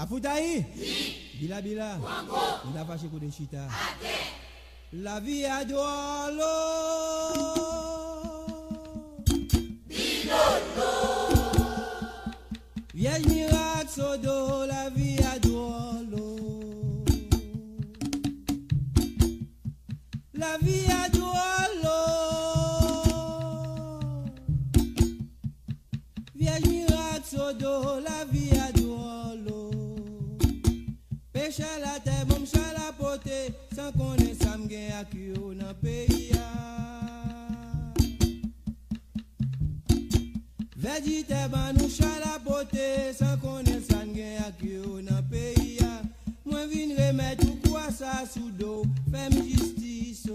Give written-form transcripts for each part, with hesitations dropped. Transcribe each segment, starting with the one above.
Afoutaï? Bila bila. On a fâché pour des chita. La vie a doualo. Vieille miracle sodo, la vie a doualo. La vie a doualo. Vieille miracle sodo, la vie a doualo. Pêche à la terre, bon chat la poté, sans qu'on ait samgué à Kyo dans le pays. Végétaire, ban nous chat la poté, sans qu'on ait samgué à Kyo dans le pays. Moi, vine remettre tout quoi ça sous dos, fais justice.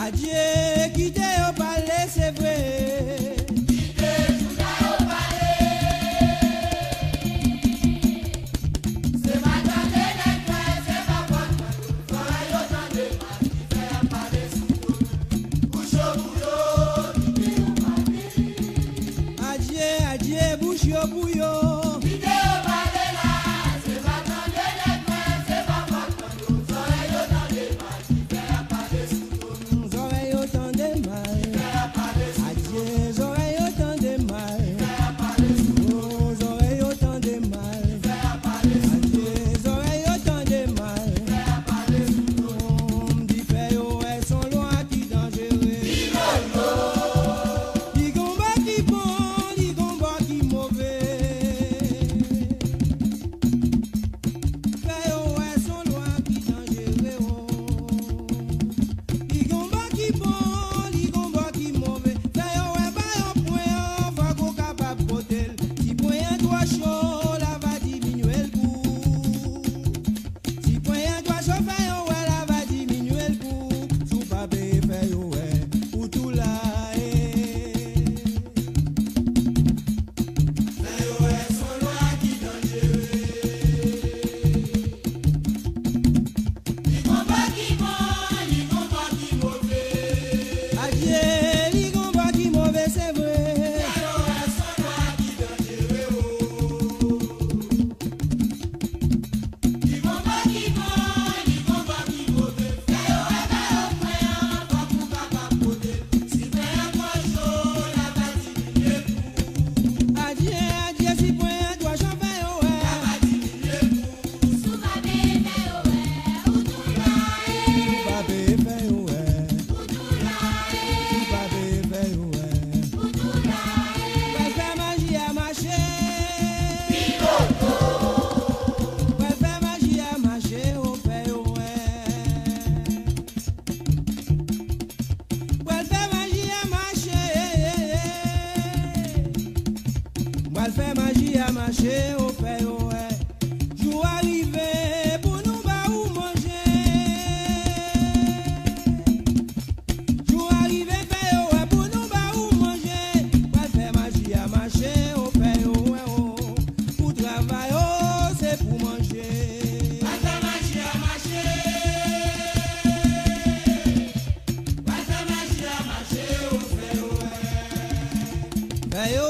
Adieu, quittez au palais, c'est vrai. Adieu, bouche yo pour yo. Vidéo parler là, c'est pas tant de lettres, c'est pas maintenant nous oreilles autant de mal, qui fait parler sous nous. Nos oreilles autant de mal. Adieu, nos oreilles autant de mal. Nos oreilles autant de mal. Adieu, nos oreilles autant de mal. On dit fait yo, elles sont loin qui dangereux. Di combat qui bon, di combat qui mauvais. Fait yo, elles sont loin qui dangereux. Di combat qui bon, di combat qui mauvais. Fait yo, elles pas un point, faut qu'on capable potel. Si point un doigt chaud, la va diminuer le coup. Si point un doigt chaud, fait yo, la va diminuer le coup. Sous papier, fait yo, ou tout là. Adieu, li combat qui mauvais, c'est vrai. Adieu, adieu, si point un doigt chaud, fait yo, Sous papier, fait yo, Sous papier, fait yo, Well fait magie à marcher. Well fait magie à marcher, oh fait yo, Well fait magie à marcher. Well fait magie à marcher, oh fait yo, Jour arrivé pour nous ba ou manger. Jour arrivé fait yo, pour nous ba ou manger. Well fait magie à marcher, oh fait yo, pour travailler, oh c'est pour manger. Fait yo,